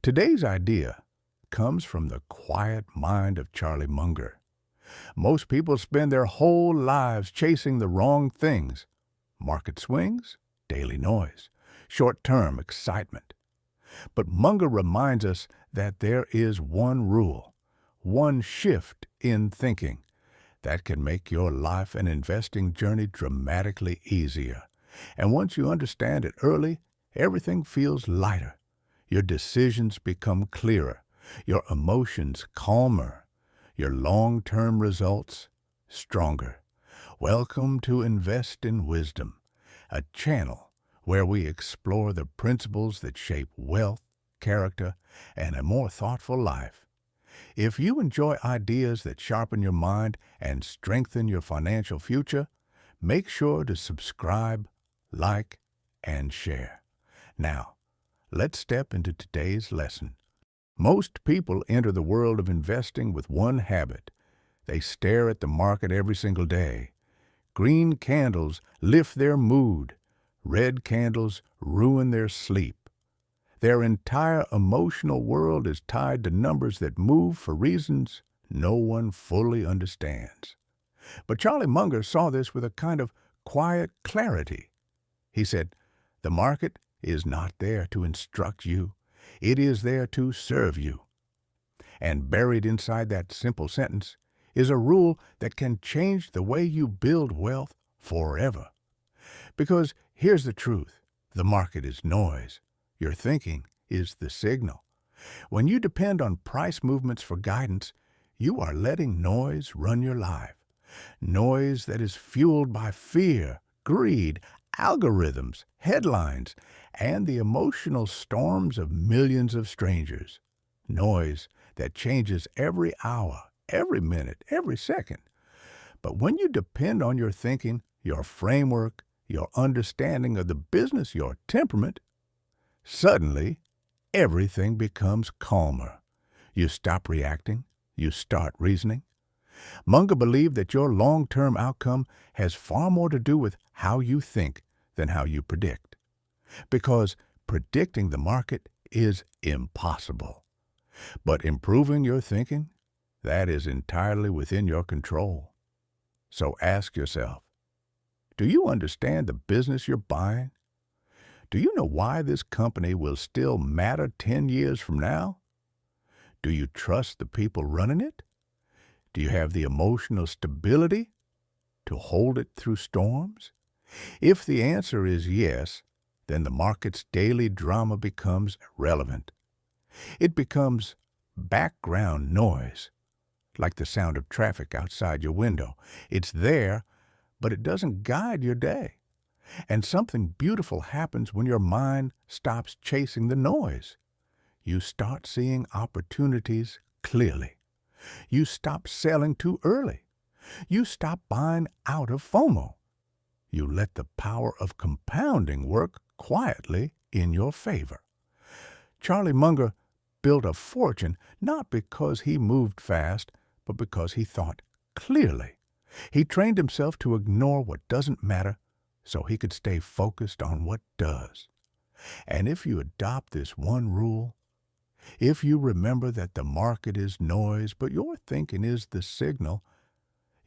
Today's idea comes from the quiet mind of Charlie Munger. Most people spend their whole lives chasing the wrong things: market swings, daily noise, short-term excitement. But Munger reminds us that there is one rule, one shift in thinking that can make your life and investing journey dramatically easier. And once you understand it early, everything feels lighter. Your decisions become clearer, your emotions calmer, your long-term results stronger. Welcome to Invest in Wisdom, a channel where we explore the principles that shape wealth, character, and a more thoughtful life. If you enjoy ideas that sharpen your mind and strengthen your financial future, make sure to subscribe, like, and share. Now, let's step into today's lesson. Most people enter the world of investing with one habit. They stare at the market every single day. Green candles lift their mood. Red candles ruin their sleep. Their entire emotional world is tied to numbers that move for reasons no one fully understands. But Charlie Munger saw this with a kind of quiet clarity. He said, "The market is not there to instruct you. It is there to serve you." And buried inside that simple sentence is a rule that can change the way you build wealth forever. Because here's the truth: the market is noise. Your thinking is the signal. When you depend on price movements for guidance, you are letting noise run your life. Noise that is fueled by fear, greed, algorithms, headlines, and the emotional storms of millions of strangers. Noise that changes every hour, every minute, every second. But when you depend on your thinking, your framework, your understanding of the business, your temperament, suddenly everything becomes calmer. You stop reacting. You start reasoning. Munger believed that your long-term outcome has far more to do with how you think than how you predict. Because predicting the market is impossible. But improving your thinking, that is entirely within your control. So ask yourself, do you understand the business you're buying? Do you know why this company will still matter 10 years from now? Do you trust the people running it? Do you have the emotional stability to hold it through storms? If the answer is yes, then the market's daily drama becomes irrelevant. It becomes background noise, like the sound of traffic outside your window. It's there, but it doesn't guide your day. And something beautiful happens when your mind stops chasing the noise. You start seeing opportunities clearly. You stop selling too early. You stop buying out of FOMO. You let the power of compounding work quietly in your favor. Charlie Munger built a fortune not because he moved fast, but because he thought clearly. He trained himself to ignore what doesn't matter so he could stay focused on what does. And if you adopt this one rule, if you remember that the market is noise, but your thinking is the signal,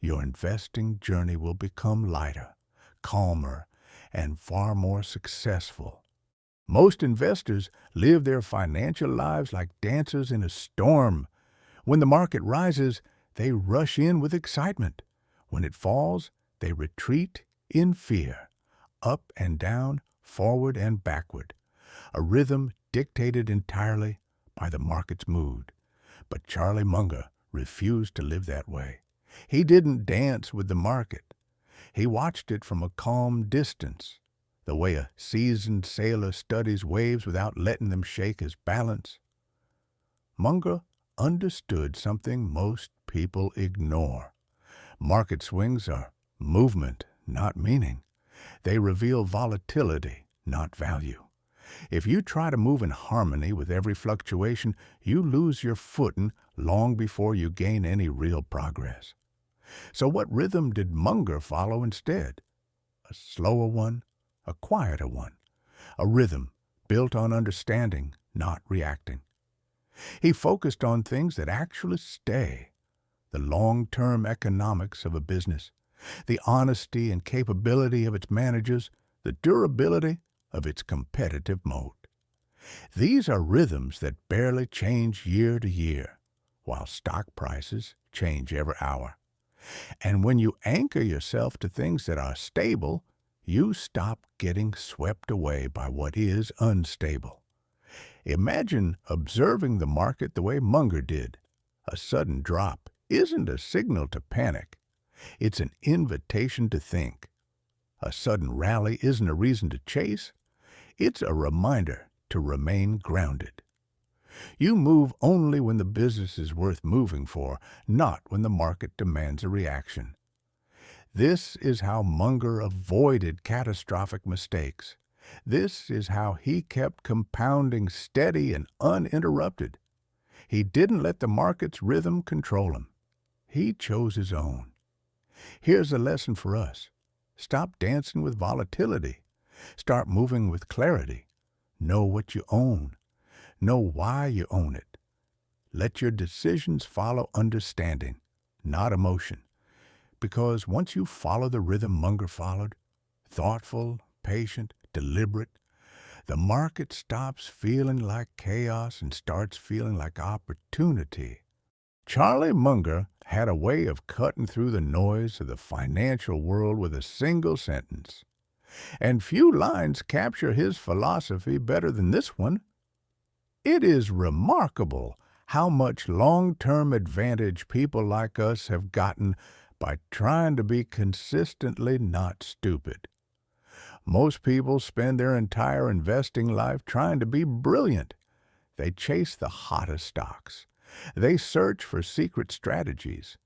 your investing journey will become lighter, calmer, and far more successful. Most investors live their financial lives like dancers in a storm. When the market rises, they rush in with excitement. When it falls, they retreat in fear, up and down, forward and backward, a rhythm dictated entirely by the market's mood. But Charlie Munger refused to live that way. He didn't dance with the market. He watched it from a calm distance, the way a seasoned sailor studies waves without letting them shake his balance. Munger understood something most people ignore. Market swings are movement, not meaning. They reveal volatility, not value. If you try to move in harmony with every fluctuation, you lose your footing long before you gain any real progress. So what rhythm did Munger follow instead? A slower one, a quieter one, a rhythm built on understanding, not reacting. He focused on things that actually stay: the long-term economics of a business, the honesty and capability of its managers, the durability of its competitive moat. These are rhythms that barely change year to year, while stock prices change every hour. And when you anchor yourself to things that are stable, you stop getting swept away by what is unstable. Imagine observing the market the way Munger did. A sudden drop isn't a signal to panic. It's an invitation to think. A sudden rally isn't a reason to chase. It's a reminder to remain grounded. You move only when the business is worth moving for, not when the market demands a reaction. This is how Munger avoided catastrophic mistakes. This is how he kept compounding steady and uninterrupted. He didn't let the market's rhythm control him. He chose his own. Here's a lesson for us. Stop dancing with volatility. Start moving with clarity. Know what you own. Know why you own it. Let your decisions follow understanding, not emotion. Because once you follow the rhythm Munger followed, thoughtful, patient, deliberate, the market stops feeling like chaos and starts feeling like opportunity. Charlie Munger had a way of cutting through the noise of the financial world with a single sentence. And few lines capture his philosophy better than this one. It is remarkable how much long-term advantage people like us have gotten by trying to be consistently not stupid. Most people spend their entire investing life trying to be brilliant. They chase the hottest stocks. They search for secret strategies.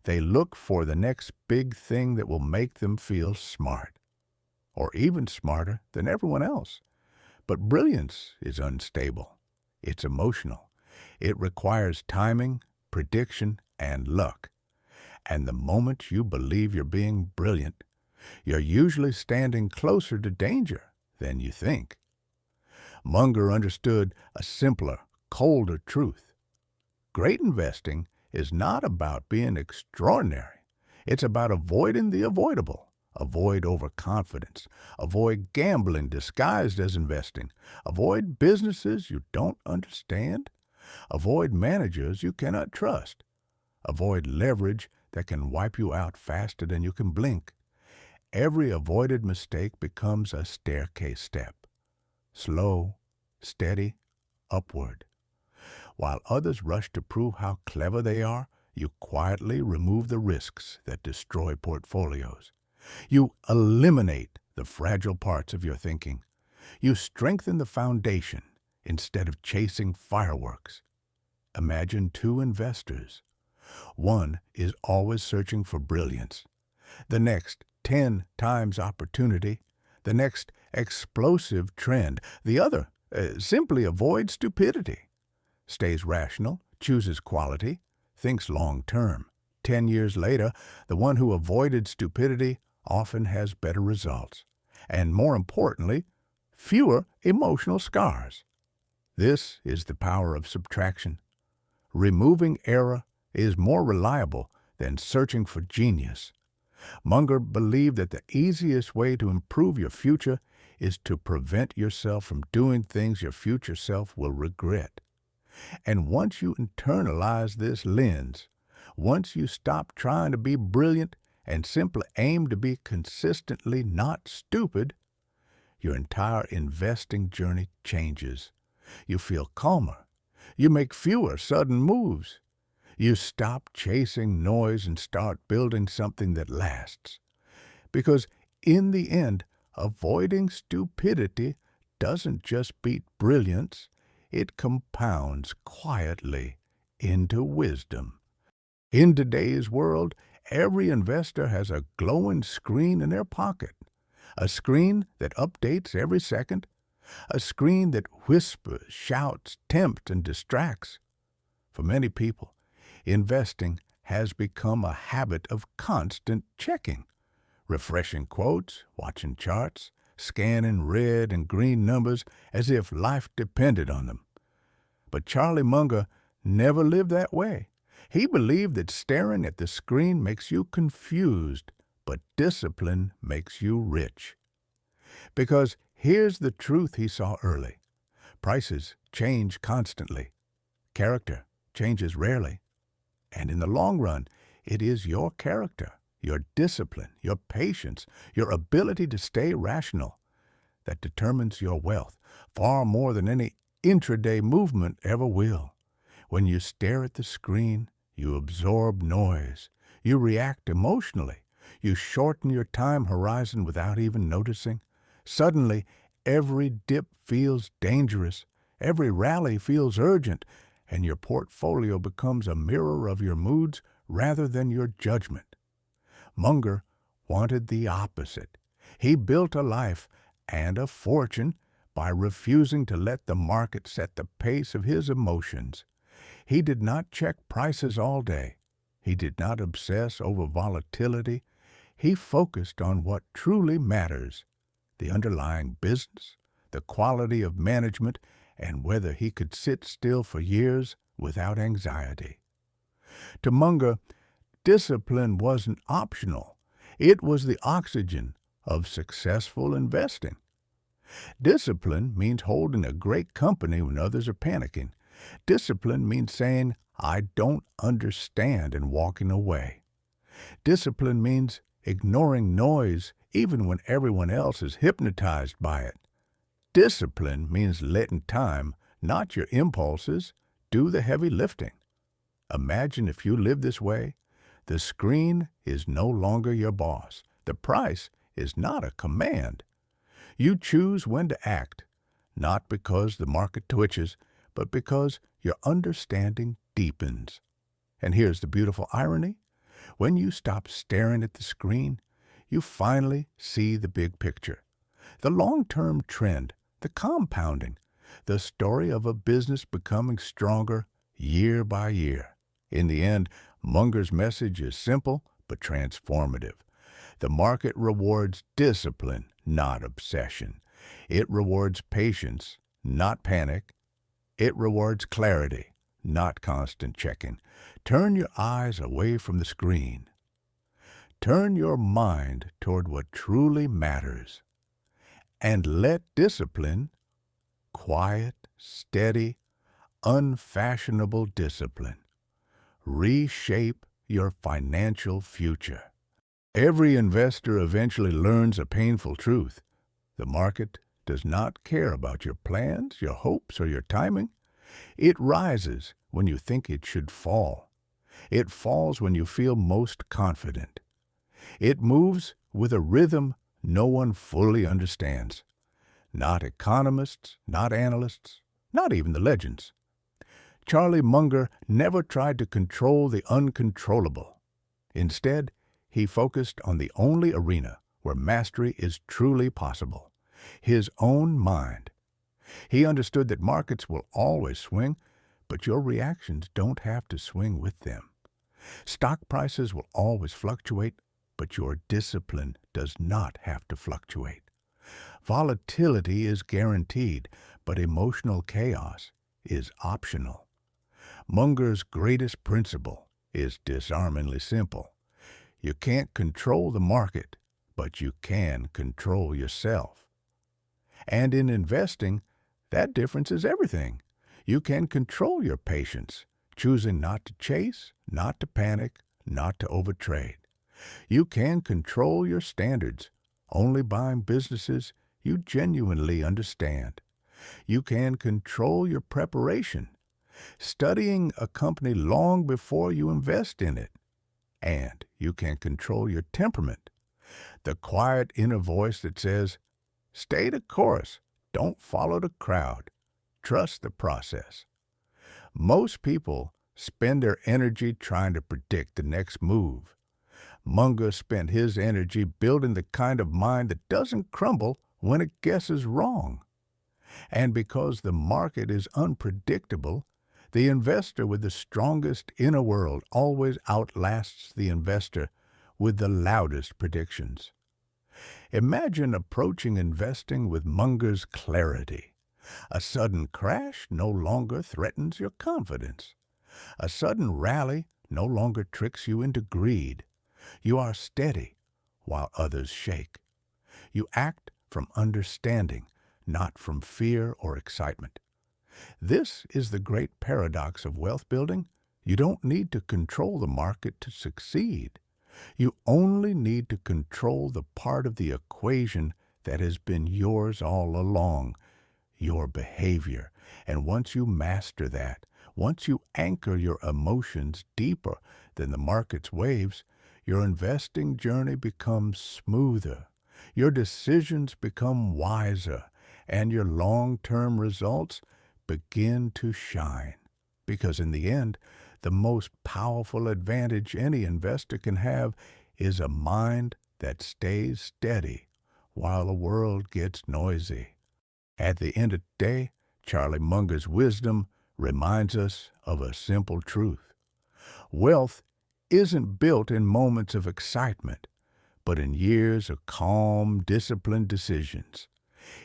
They look for the next big thing that will make them feel smart, or even smarter than everyone else. But brilliance is unstable. It's emotional. It requires timing, prediction, and luck. And the moment you believe you're being brilliant, you're usually standing closer to danger than you think. Munger understood a simpler, colder truth. Great investing is not about being extraordinary. It's about avoiding the avoidable. Avoid overconfidence. Avoid gambling disguised as investing. Avoid businesses you don't understand. Avoid managers you cannot trust. Avoid leverage that can wipe you out faster than you can blink. Every avoided mistake becomes a staircase step. Slow, steady, upward. While others rush to prove how clever they are, you quietly remove the risks that destroy portfolios. You eliminate the fragile parts of your thinking. You strengthen the foundation instead of chasing fireworks. Imagine two investors. One is always searching for brilliance. The next, 10 times opportunity. The next, explosive trend. The other, simply avoids stupidity. Stays rational, chooses quality, thinks long-term. 10 years later, the one who avoided stupidity often has better results. And more importantly, fewer emotional scars. This is the power of subtraction. Removing error is more reliable than searching for genius. Munger believed that the easiest way to improve your future is to prevent yourself from doing things your future self will regret. And once you internalize this lens, once you stop trying to be brilliant and simply aim to be consistently not stupid, your entire investing journey changes. You feel calmer. You make fewer sudden moves. You stop chasing noise and start building something that lasts. Because in the end, avoiding stupidity doesn't just beat brilliance, it compounds quietly into wisdom. In today's world, every investor has a glowing screen in their pocket, a screen that updates every second, a screen that whispers, shouts, tempts, and distracts. For many people, investing has become a habit of constant checking, refreshing quotes, watching charts, scanning red and green numbers as if life depended on them. But Charlie Munger never lived that way. He believed that staring at the screen makes you confused, but discipline makes you rich. Because here's the truth he saw early. Prices change constantly. Character changes rarely. And in the long run, it is your character, your discipline, your patience, your ability to stay rational that determines your wealth far more than any intraday movement ever will. When you stare at the screen, you absorb noise. You react emotionally. You shorten your time horizon without even noticing. Suddenly, every dip feels dangerous. Every rally feels urgent, and your portfolio becomes a mirror of your moods rather than your judgment. Munger wanted the opposite. He built a life and a fortune by refusing to let the market set the pace of his emotions. He did not check prices all day. He did not obsess over volatility. He focused on what truly matters: the underlying business, the quality of management, and whether he could sit still for years without anxiety. To Munger, discipline wasn't optional. It was the oxygen of successful investing. Discipline means holding a great company when others are panicking. Discipline means saying, "I don't understand," and walking away. Discipline means ignoring noise even when everyone else is hypnotized by it. Discipline means letting time, not your impulses, do the heavy lifting. Imagine if you live this way. The screen is no longer your boss. The price is not a command. You choose when to act, not because the market twitches, but because your understanding deepens. And here's the beautiful irony. When you stop staring at the screen, you finally see the big picture. The long-term trend, the compounding, the story of a business becoming stronger year by year. In the end, Munger's message is simple but transformative. The market rewards discipline, not obsession. It rewards patience, not panic. It rewards clarity, not constant checking. Turn your eyes away from the screen. Turn your mind toward what truly matters. And let discipline, quiet, steady, unfashionable discipline, reshape your financial future. Every investor eventually learns a painful truth. The market does not care about your plans, your hopes, or your timing. It rises when you think it should fall. It falls when you feel most confident. It moves with a rhythm no one fully understands. Not economists, not analysts, not even the legends. Charlie Munger never tried to control the uncontrollable. Instead, he focused on the only arena where mastery is truly possible: his own mind. He understood that markets will always swing, but your reactions don't have to swing with them. Stock prices will always fluctuate, but your discipline does not have to fluctuate. Volatility is guaranteed, but emotional chaos is optional. Munger's greatest principle is disarmingly simple. You can't control the market, but you can control yourself. And in investing, that difference is everything. You can control your patience, choosing not to chase, not to panic, not to overtrade. You can control your standards, only buying businesses you genuinely understand. You can control your preparation, studying a company long before you invest in it. And you can control your temperament, the quiet inner voice that says, "Stay the course, don't follow the crowd, trust the process." Most people spend their energy trying to predict the next move. Munger spent his energy building the kind of mind that doesn't crumble when it guesses wrong. And because the market is unpredictable, the investor with the strongest inner world always outlasts the investor with the loudest predictions. Imagine approaching investing with Munger's clarity. A sudden crash no longer threatens your confidence. A sudden rally no longer tricks you into greed. You are steady while others shake. You act from understanding, not from fear or excitement. This is the great paradox of wealth building. You don't need to control the market to succeed. You only need to control the part of the equation that has been yours all along, your behavior. And once you master that, once you anchor your emotions deeper than the market's waves, your investing journey becomes smoother, your decisions become wiser, and your long-term results begin to shine. Because in the end, the most powerful advantage any investor can have is a mind that stays steady while the world gets noisy. At the end of the day, Charlie Munger's wisdom reminds us of a simple truth. Wealth isn't built in moments of excitement, but in years of calm, disciplined decisions.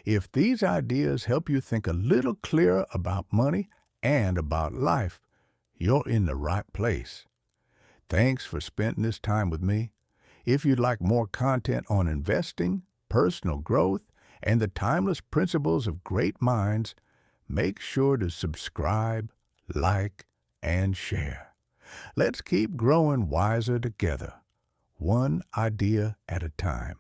If these ideas help you think a little clearer about money and about life, you're in the right place. Thanks for spending this time with me. If you'd like more content on investing, personal growth, and the timeless principles of great minds, make sure to subscribe, like, and share. Let's keep growing wiser together, one idea at a time.